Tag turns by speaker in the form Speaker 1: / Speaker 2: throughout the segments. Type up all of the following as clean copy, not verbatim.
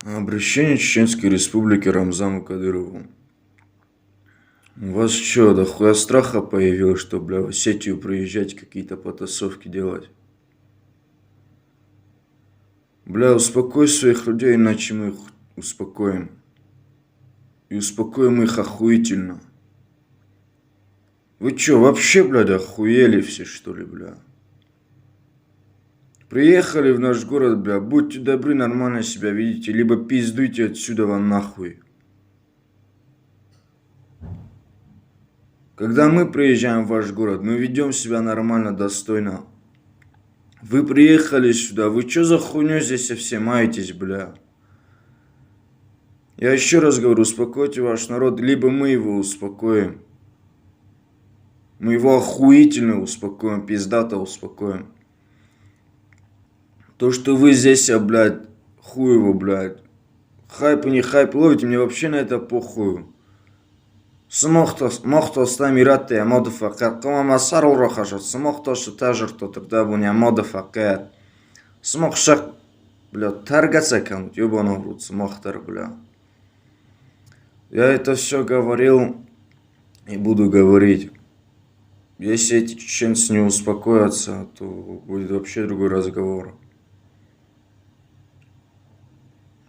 Speaker 1: Обращение Чеченской Республики Рамзану Кадырову. У вас что, дохуя страха появилось, что, бля, в Осетию приезжать, какие-то потасовки делать? Бля, успокой своих людей, иначе мы их успокоим. И успокоим их охуительно. Вы чё, вообще, блядь, охуели все, что ли, бля? Приехали в наш город, бля, будьте добры, нормально себя ведите, либо пиздуйте отсюда вон нахуй. Когда мы приезжаем в ваш город, мы ведем себя нормально, достойно. Вы приехали сюда, вы чё за хуйню здесь все маетесь, бля? Я еще раз говорю, успокойте ваш народ, либо мы его успокоим. Мы его охуительно успокоим, пиздато успокоим. То, что вы здесь, блядь, хуй его, блядь. Хайп и не хайп ловите, мне вообще на это похуй. Смохто с нами рате, модифакат. Кома масар урохашат. Смохто шитажер то тогда буня модифакат. Смохшак, блядь, таргаться канут, ёбаный в рот, смохтар, бля. Я это все говорил и буду говорить. Если эти чеченцы не успокоятся, то будет вообще другой разговор.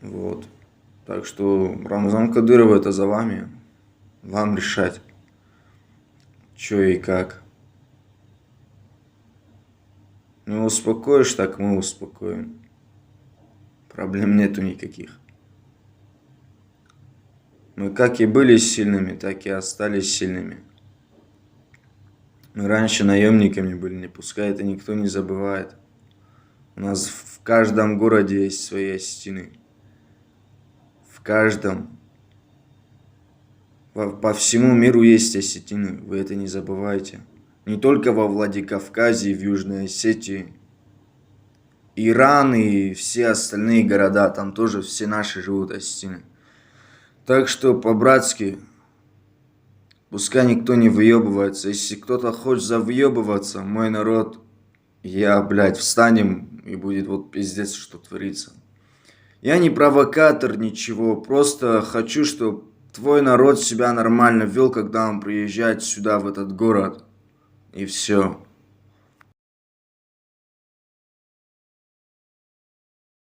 Speaker 1: Вот. Так что Рамзан Кадыров, это за вами. Вам решать, что и как. Не успокоишь, так мы успокоим. Проблем нету никаких. Мы как и были сильными, так и остались сильными. Мы раньше наемниками были, пускай это никто не забывает. У нас в каждом городе есть свои осетины. В каждом. По всему миру есть осетины, вы это не забывайте. Не только во Владикавказе и в Южной Осетии. Иран и все остальные города, там тоже все наши живут осетины. Так что по-братски, пускай никто не выебывается. Если кто-то хочет завъебываться, мой народ, я, блядь, встанем и будет вот пиздец, что творится. Я не провокатор, ничего, просто хочу, чтобы твой народ себя нормально вел, когда он приезжает сюда, в этот город. И все.